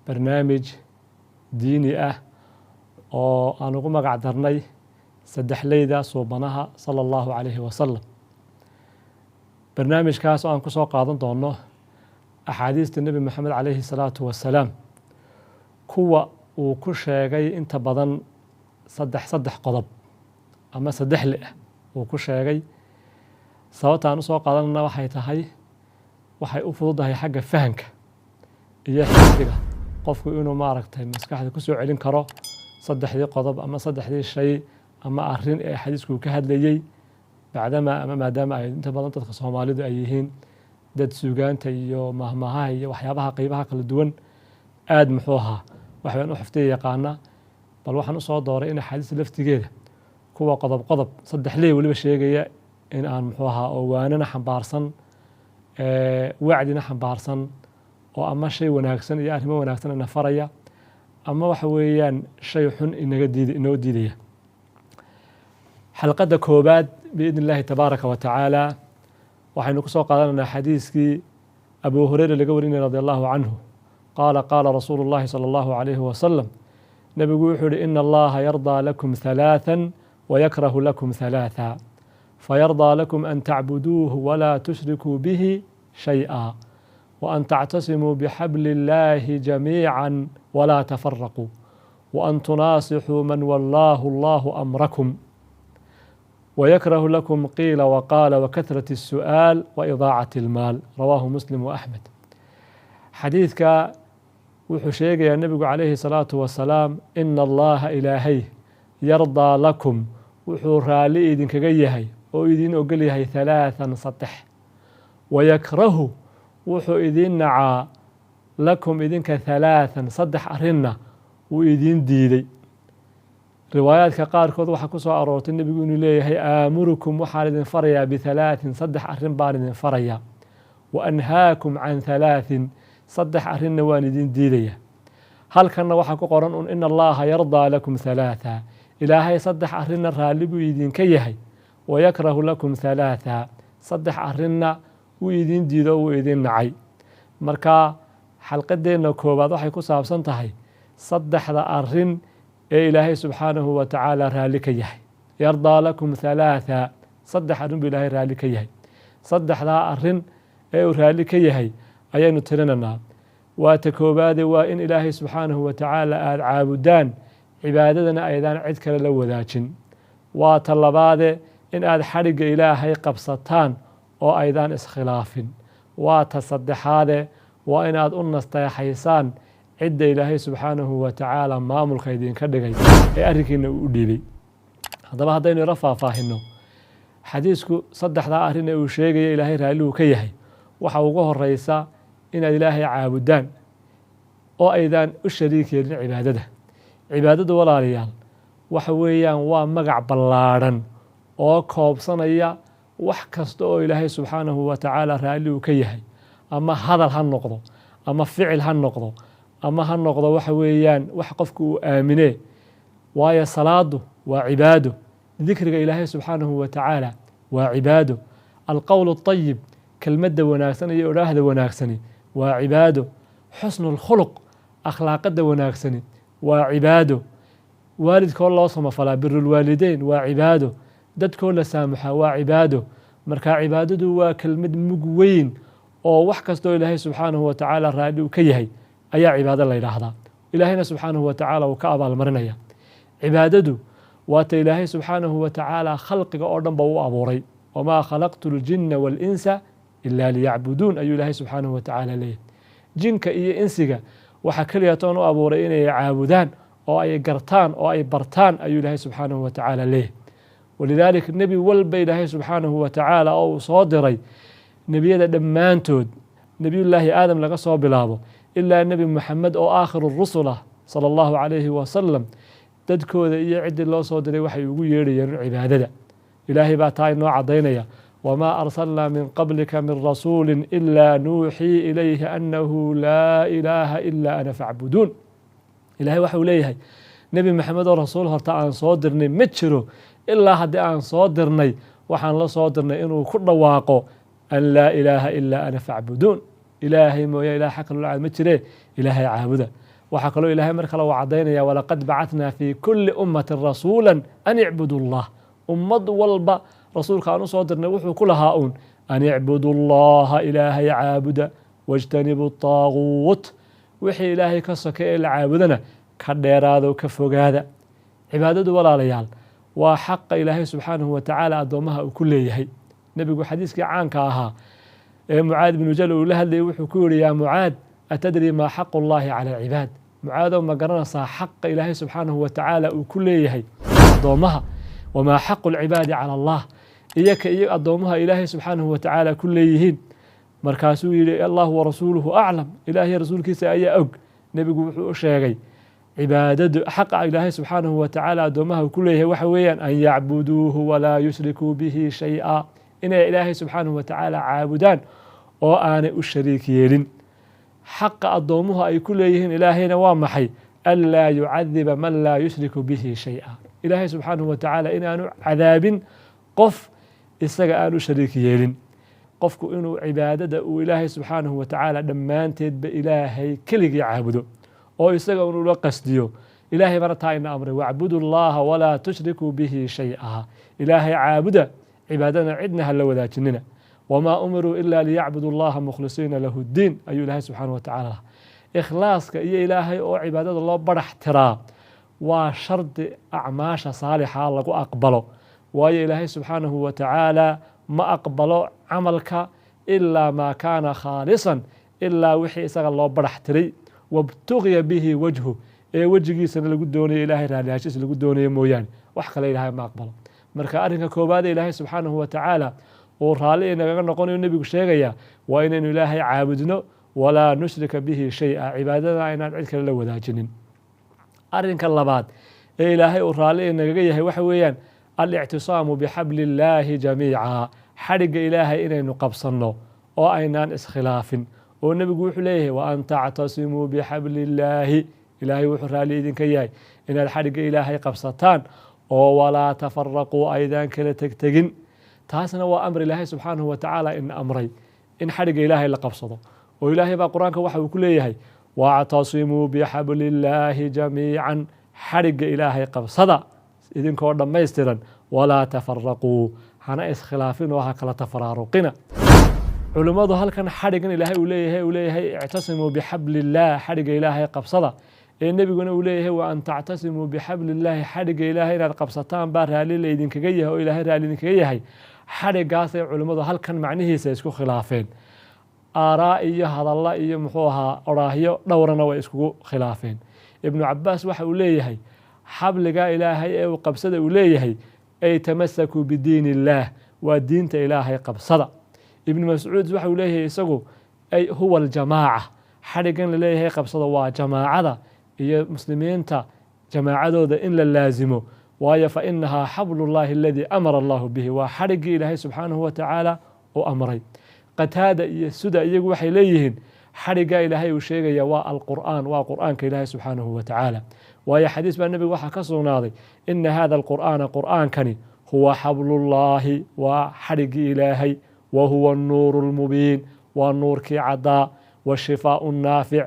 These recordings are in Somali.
barnaamij diini ah oo aan ugu magac darnay saddexleyda suubanaha sala allahu calayhi wasalam. barnaamijkaas oo aan ku soo qaadan doono axaadiista nebi moxamed calayhi salaatu wasalaam, kuwa uu ku sheegay inta badan saddex qodob ama saddexle ah uu ku sheegay. sababta aan usoo qaadanana waxay tahay waxay u fududahay xagga fahanka iyo xifdiga qofku inuu maaragtay maskaxda ku soo celin karo saddexdii qodob ama saddexdii shay ama arrin ee xadiisku ka hadlayey, maadaama ay inta badan dadka Soomaalidu ay yihiin dad suugaanta iyo mahmahaha iyo waxyaabaha qaybaha kala duwan aad muxuu ahaa waxaan u xifdiya yaqaana. bal waxaan usoo dooray in axaadiista laftigeeda kuwa qodob saddexley weliba sheegaya in aan muxuu ahaa oo waanana xambaarsan, wacdina xambaarsan, oo ama shay wanaagsan iyo arrimo wanaagsan ina faraya ama waxa weeyaan shay xun inoo diidaya. xalqadda koobaad biidni illaahi tabaaraka wa tacaala waxaynu ku soo qaadanaynaa xadiiskii abu hureyra laga warinaya radi allahu canhu qaala qaala rasuulu llahi sala allahu calayhi wasalam, nebigu wuxuu yihi ina allaha yardaa lakum halaathan wayakrahu lakum halaatha fayardaa lakum an tacbuduuhu walaa tushrikuu bihi shay'a وأن تعتصموا بحبل الله جميعا ولا تفرقوا وأن تناصحوا من والله الله أمركم ويكره لكم قيل وقال وكثرة السؤال وإضاعة المال. رواه مسلم وأحمد. حديثك وحشيق يا النبي عليه الصلاة والسلام إن الله إلهي يرضى لكم وحورها لإذن كجيهي وإذن أقليهي ثلاثا سطح ويكره wuxuu idin nacaa lakum idinka halaathan saddex arrinna wuu idin diiday. riwaayaadka qaarkood waxaa ku soo aroortay nebigu inuu leeyahay aamurukum waxaan idin farayaa bihalaatin saddex arrin baan idin farayaa wa anhaakum can halaatin saddex arrinna waan idin diidaya. halkanna waxaa ku qoran un ina allaha yardaa lakum halaatha, ilaahay saddex arrinna raalli buu idinka yahay, wayakrahu lakum halaatha saddex arrinna wuu idin diido wuu idin nacay. marka xalqadeenna koowaad waxay ku saabsan tahay saddexda arrin ee ilaahay subxaanahu wa tacaala raalli ka yahay. yardaa lakum halaatha, saddex arrin buu ilaahay raalli ka yahay. saddexdaa arrin ee uu raalli ka yahay ayaynu tirinaynaa. waa ta koowaade waa in ilaahay subxaanahu wa tacaala aada caabudaan, cibaadadana aydaan cid kale la wadaajin. waa ta labaade in aada xadhigga ilaahay qabsataan oo aydaan iskhilaafin. waa ta saddexaade waa inaad u nasteexaysaan cidda ilaahay subxaanahu wa tacaala maamulka idinka dhigay ee arrinkiina uu u dhiibay. haddaba haddaynu ila faahfaahinno xadiisku saddexdaa arrin ee uu sheegaya ilaahay raalligu ka yahay, waxa ugu horeysa inaad ilaahay caabudaan oo aydaan u shariik yeelin cibaadada. cibaadadu walaalayaal waxa weeyaan waa magac ballaadhan oo koobsanaya wax kasta oo ilaahay subxaanahu wa tacaala raalli uu ka yahay, ama hadal ha noqdo ama ficil ha noqdo ama ha noqdo waxa weeyaan wax qofku uu aaminee. waayo salaadu waa cibaado, dikriga ilaahay subxaanahu wa tacaala waa cibaado, alqowl اطayib kelmadda wanaagsan iyo odhaahda wanaagsani waa cibaado, xusnu اlkhuluq akhlaaqada wanaagsani waa cibaado, waalidkoo loo samafalaa birulwaalideyn waa cibaado, dadkoo la saamuxaa waa cibaado. marka cibaadadu waa kelmad mug weyn oo wax kastoo ilaahay subxaanahu wa tacaala raalli uu ka yahay ayaa cibaado la yidhaahdaa. ilaahayna subxaanahu wa tacaala uu ka abaalmarinaya. cibaadadu waa ta ilaahay subxaanahu wa tacaala khalqiga oo dhan ba u abuuray, wamaa khalaqtu ljinna waalinsa ilaa liyacbuduun ayuu ilaahay subxaanahu wa tacaala leeyahy. jinka iyo insiga waxaa keliya toon u abuuray inay caabudaan oo ay gartaan oo ay bartaan ayuu ilaahay subxaanahu wa tacaala leeyahy. walidaalika nebi walba ilaahay subxaanahu wa tacaala oo uu soo diray nebiyada dhammaantood, nebiyullaahi aadam laga soo bilaabo ilaa nebi moxamed oo aakhiru rusul ah sala allahu calayhi wasalam, dadkooda iyo ciddii loo soo diray waxay ugu yeedhayeen cibaadada. ilaahay baa taa inoo caddaynaya, wamaa arsalnaa min qablika min rasuulin ilaa nuuxii ilayhi annahu laa ilaaha ilaa ana facbuduun. ilaahay waxau leeyahay nebi moxamed oo rasuul horta aan soo dirnay ma jiro ilaa haddii aan soo dirnay waxaan la soo dirnay inuu ku dhawaaqo an laa ilaaha ilaa ana facbuduun. ilaahay mooye ilaah xaq loo caabud ma jire, ilaahay caabuda. waxaa kaloo ilaahay mar kale uu caddaynaya walaqad bacatnaa fii kulli ummatin rasuula an icbudu llah. ummad walba rasuulka aan u soo dirnay wuxuu ku lahaa uun an icbudu llaha ilaahay caabuda wاjtanibu طaaguut, wixii ilaahay ka soke ee la caabudana ka dheeraado ka fogaada. cibaadadu walaalayaal waa xaqa ilaahay subxaanahu wa tacaala addoommaha uu ku leeyahay. nebigu xadiiskii caanka ahaa ee mucaad binu jabal uu la hadlayay wuxuu ku yihi yaa mucaad atadri maa xaqu llahi cala alcibaad. mucaadow ma garanaysaa xaqa ilaahay subxaanahu wa tacaala uu ku leeyahay addoommaha, wamaa xaqu lcibaadi cala allah, iyaka iyo addoommaha ilaahay subxaanahu wa tacaala ku leeyihiin. markaasuu yihi allahu warasuuluhu aclam, ilaahay rasuulkiisa ayaa og. nebigu wuxuu u sheegay cibaadadu xaqa ilaahay subxaanahu wa tacaala addoommaha uu ku leeyahay waxa weeyaan an yacbuduuhu walaa yushrikuu bihi shay-a, inay ilaahay subxaanahu wa tacaala caabudaan oo aanay u shariik yeelin. xaqa addoommuhu ay ku leeyihiin ilaahayna waa maxay? anlaa yucadiba man laa yushriku bihi shay-a, ilaahay subxaanahu wa tacaala inaanu cadaabin qof isaga aan u shariik yeelin. qofku inuu cibaadada uu ilaahay subxaanahu wa tacaala dhammaanteedba ilaahay keligii caabudo oo isaga unula qasdiyo. ilaahay bana taa ina amray wacbudu llaha walaa tushrikuu bihi shay-a, ilaahay caabuda, cibaadadana cidna ha la wadaajinina. wamaa umiruu ila liyacbudu llaha mukhlisiina lahu ddiin ayuu ilaahay subxaanahu wa tacaala lahaa. ikhlaaska iyo ilaahay oo cibaadada loo barax tiraa waa shardi acmaasha saalixa lagu aqbalo, waayo ilaahay subxaanahu wa tacaala ma aqbalo camalka ilaa maa kaana khaalisan, ilaa wixii isaga loo barax tiray wabtugiya bihi wajhu, ee wejigiisana lagu doonayo ilaahay raaliyaashiisa lagu doonayo mooyaane wax kale ilaahay ma aqbalo. marka arrinka koowaad ee ilaahay subxaanahu wa tacaala uu raalli inagaga noqonayo nebigu sheegaya waa inaynu ilaahay caabudno walaa nushrika bihi shay-a, cibaadada aynaan cid kale la wadaajinin. arrinka labaad ee ilaahay uu raalli inagaga yahay waxa weeyaan alictisaamu bixabli illaahi jamiica, xadhigga ilaahay inaynu qabsanno oo aynaan iskhilaafin. oo nebigu wuxuu leeyahay wa an tactasimuu bixabli illaahi, ilaahay wuxuu raalli idinka yahay inaad xadhigga ilaahay qabsataan oo walaa tafaraquu aydaan kala tegtegin. taasna waa amr ilaahay subxaanahu wa tacaala ina amray in xadhigga ilaahay la qabsado. oo ilaahay baa qur-aanka waxa uu ku leeyahay wactasimuu bixabli illaahi jamiican, xadhigga ilaahay qabsada idinkoo dhammaystiran walaa tafaraquu, hana iskhilaafin oo ha kala tafaraaruqina. culimmadu halkan xadhiggan ilaahay uu leeyahay ictasimuu bixabli illaah, xadhigga ilaahay qabsada, ee nebiguna uu leeyahay wa an tactasimuu bixabli illaahi, xadhigga ilaahay inaad qabsataan baa raalli laydinkaga yahay oo ilaahay raalli idinkaga yahay. xadhiggaasay culimmadu halkan macnihiisa isku khilaafeen. aaraa iyo hadalla iyo muxuu ahaa oraahyo dhowrana way iskugu khilaafeen. ibnu cabaas waxa uu leeyahay xabligaa ilaahay ee uu qabsada uu leeyahay ay tamasakuu bidiin illaah, waa diinta ilaahay qabsada. ibnu mascuud waxa uu leeyahay isagu ay huwa aljamaaca, xadhiggan la leeyahay qabsada waa jamaacada iyo muslimiinta jamaacadooda in la laasimo, waayo fa inahaa xablullahi aladii amara allahu bihi, waa xadhiggii ilaahay subxaanahu wa tacaala uu amray. qataada iyo suda iyagu waxay leeyihiin xadhiggaa ilaahay uu sheegaya waa alqur'aan, waa qur'aanka ilaahay subxaanahu wa tacaala. waayo xadiis baa nebiga waxaa ka sugnaaday ina hada alqur'aana qur'aankani huwa xablullaahi, waa xadhiggii ilaahay, wa huwa anuuru lmubiin, waa nuurkii caddaa, washifaau naafic,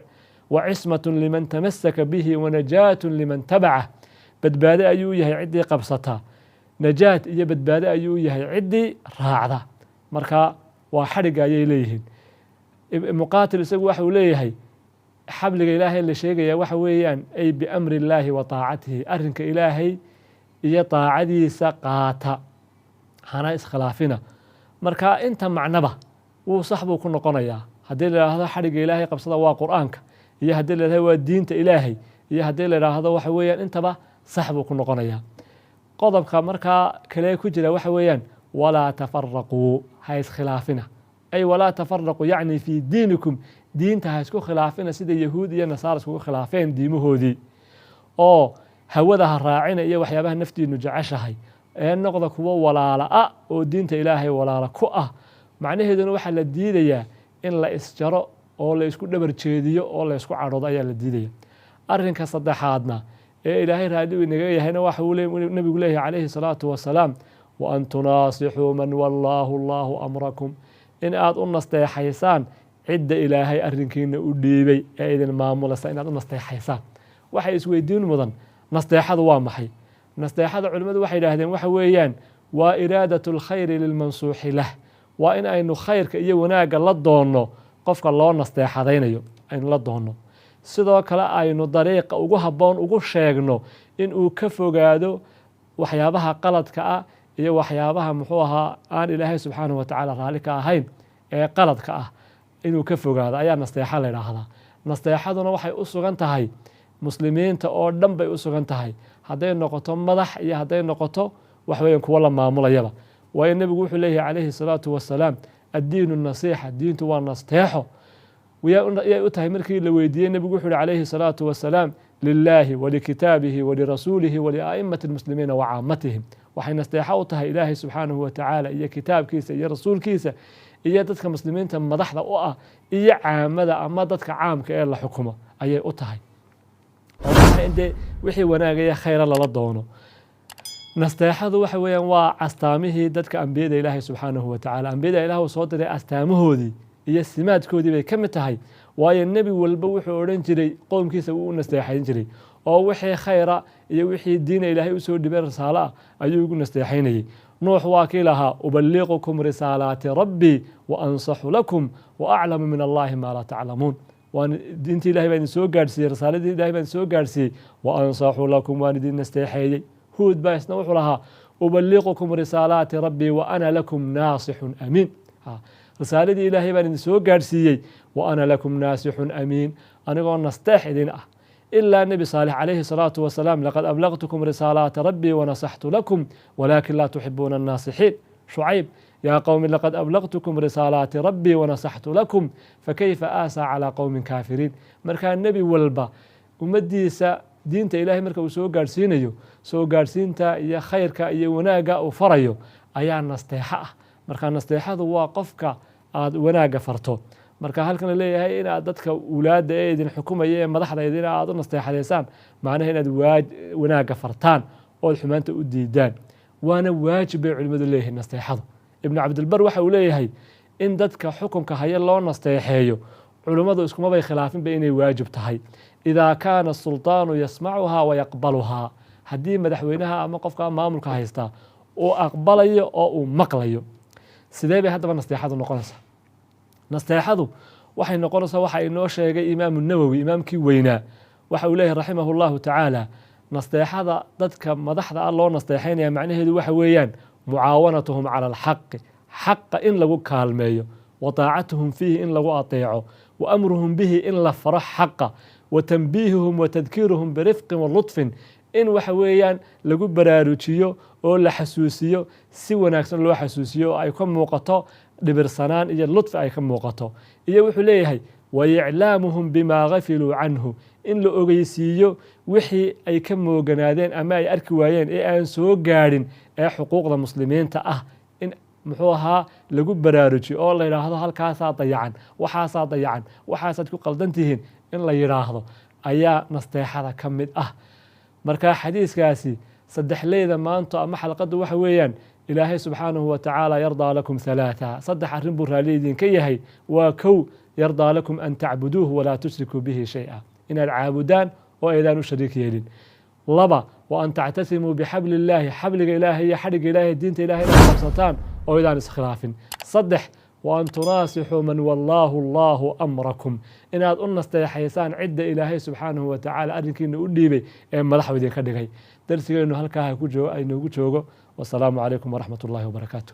wacismatu liman tamasaka bihi wanajaatu liman tabacah, badbaade ayuu yahay ciddii qabsata, najaat iyo badbaade ayuu yahay ciddii raacda. marka waa xadhigga ayay leeyihiin. muqaatil isagu waxa uu leeyahay xabliga ilaahay la sheegaya waxa weeyaan ay biamri illaahi wa taacatihi, arrinka ilaahay iyo taacadiisa qaata, hana iskhilaafina. marka inta macnaba wuu sax buu ku noqonayaa. haddii la idhaahdo xadhigga ilaahay qabsada waa qur'aanka, iyo haddii la idhahdo waa diinta ilaahay, iyo haddii la idhaahdo waxa weeyaan intaba sax buu ku noqonayaa. qodobka markaa kale ku jira waxa weeyaan walaa tafaraquu, ha iskhilaafina. ay walaa tafaraquu yacni fii diinikum, diinta ha isku khilaafina sida yahuud iyo nasaara iskugu khilaafeen diimahoodii. oo hawada ha raacina iyo waxyaabaha naftiinu jeceshahay, ee noqda kuwo walaala ah oo diinta ilaahay walaala ku ah. macnaheeduna waxaa la diidayaa in la isjaro oo la isku dhabar jeediyo oo la isku cadhoodo ayaa la diidaya. arrinka saddexaadna ee ilaahay raalli inaga yahayna waxa uu nebigu leeyahay calayhi salaatu wasalaam wa an tunaasixuu man wallaahu allaahu amrakum, in aad u nasteexaysaan cidda ilaahay arrinkiina u dhiibay ee idin maamulasa inaad u nasteexaysaan. waxay isweydiin mudan nasteexadu waa maxay? nasteexada culimmadu waxay yidhaahdeen waxa weeyaan waa iraadatu lkhayri lilmansuuxi lah, waa in aynu khayrka iyo wanaagga la doonno qofka loo nasteexadaynayo aynu la doonno, sidoo kale aynu dariiqa ugu habboon ugu sheegno in uu ka fogaado waxyaabaha qaladka ah iyo waxyaabaha muxuu ahaa aan ilaahay subxaanahu watacaala raalli ka ahayn ee qaladka ah inuu ka fogaado ayaa nasteexa la yidhaahdaa. nasteexaduna waxay u sugan tahay muslimiinta oo dhan bay u sugan tahay, hadday noqoto madax iyo hadday noqoto waxweyan kuwo la maamulayaba. waayo nebigu wuxuu leeyahay calayhi salaatu wasalaam addiinu nasiixa, diintu waa nasteexo. yay u tahay markii la weydiiyey nebigu wuxuu yihi calayhi salaatu wasalaam lilaahi walikitaabihi walirasuulihi waliaimati lmuslimiina wacaamatihim. waxay nasteexo u tahay ilaahay subxaanahu watacaala iyo kitaabkiisa iyo rasuulkiisa iyo dadka muslimiinta madaxda u ah iyo caamada ama dadka caamka ee la xukumo ayay u tahay. de wixii wanaagaya khayra lala doono. nasteexadu waxa weeyaan waa astaamihii dadka ambiyada ilaahay subxaanahu watacaala, ambiyada ilaah uu soo diray astaamahoodii iyo simaadkoodii bay ka mid tahay. waayo nebi walba wuxuu odhan jiray qowmkiisa wuu u nasteexayn jiray, oo wixii khayra iyo wixii diina ilaahay usoo dhibay risaalo ah ayuu ugu nasteexaynayey. nuux waa kii lahaa ubaliqukum risaalaati rabbii wa ansaxu lakum wa aclamu min allahi maa laa taclamuun. waan diintii ilahay baa idin soo gaadhsiiyey, risaaladii ilahay baa idin soo gaadhsiiyey, wa ansaxu lakum waan idin nasteexeeyey. huud baa isna wuxuu lahaa ubaliqukum risaalaati rabbii wa ana lakum naasixun amiin. risaaladii ilaahay baan idin soo gaadhsiiyey wa ana lakum naasixun amiin, anigoo nasteex idin ah. ilaa nebi saalix calayhi salaatu wasalaam laqad ablaqtukum risaalaati rabbii wanasaxtu lakum walaakin laa tuxibuuna annaasixiin. shucayb yaa qowmi laqad ablaqtukum risaalaati rabbii wanasaxtu lakum fakayfa aasaa calaa qowmin kaafiriin. markaa nebi walba ummaddiisa diinta ilaahay marka uu soo gaadhsiinayo, soo gaadhsiinta iyo khayrka iyo wanaagga uu farayo ayaa nasteexo ah. marka nasteexadu waa qofka aad wanaagga farto. marka halkan la leeyahay inaad dadka wulaadda ee idin xukumaya ee madaxda idin aad u nasteexadaysaan, macnaha inaad wanaagga fartaan ood xumaanta u diidaan, waana waajib bay culimmadu leeyihiin nasteexadu. ibnu cabdilbar waxa uu leeyahay in dadka xukunka haya loo nasteexeeyo culimmadu iskumabay khilaafinba inay waajib tahay idaa kaana asultaanu yasmacuhaa wayaqbaluhaa, haddii madaxweynaha ama qofka maamulka haystaa uu aqbalayo oo uu maqlayo. sidee bay haddaba nasteexadu noqonaysaa? nasteexadu waxay noqonaysaa waxa inoo sheegay imaamu nawowi, imaamkii weynaa. waxa uu leeyahay raximahu llahu tacaala, nasteexada dadka madaxda ah loo nasteexaynaya macnaheedu waxa weeyaan mucaawanatuhum cala alxaqi, xaqa in lagu kaalmeeyo, wa taacatuhum fiihi in lagu ateeco, wa amruhum bihi in la faro xaqa, wa tanbiihuhum wa tadkiiruhum birifqin wa lutfin, in waxa weeyaan lagu baraarujiyo oo la xasuusiyo, si wanaagsan loo xasuusiyo oo ay ka muuqato dhibirsanaan iyo ludfi ay ka muuqato. iyo wuxuu leeyahay waiclaamuhum bimaa gafiluu canhu, in la ogeysiiyo wixii ay ka mooganaadeen ama ay arki waayeen ee aan soo gaadhin ee xuquuqda muslimiinta ah, in muxuu ahaa lagu baraarujiyo oo la yidhaahdo halkaasaa dayacan, waxaasaa dayacan, waxaasaad ku qaldan tihiin in la yidhaahdo ayaa nasteexada ka mid ah. marka xadiiskaasi saddexleyda maanta ama xalqaddu waxa weeyaan ilaahay subxaanahu watacaala yardaa lakum halaatha, saddex arrin buu raalli idinka yahay. waa kow, yardaa lakum an tacbuduuhu walaa tushrikuu bihi shay-a, inaad caabudaan oo aydaan u shariik yeelin. laba, wa an tactasimuu bixabli illaahi, xabliga ilaahay iyo xadhigga ilaahay diinta ilahay inaad qabsataan oo aydaan iskhilaafin. saddex, wa an tunaasixuu man wallaahu allaahu amrakum, inaad u nasteexaysaan cidda ilaahay subxaanahu watacaala arrinkiina u dhiibay ee madaxu idinka dhigay. darsigeennu halkaa aynoogu joogo. wasalaamu calaykum waraxmat ullaahi wabarakaatu.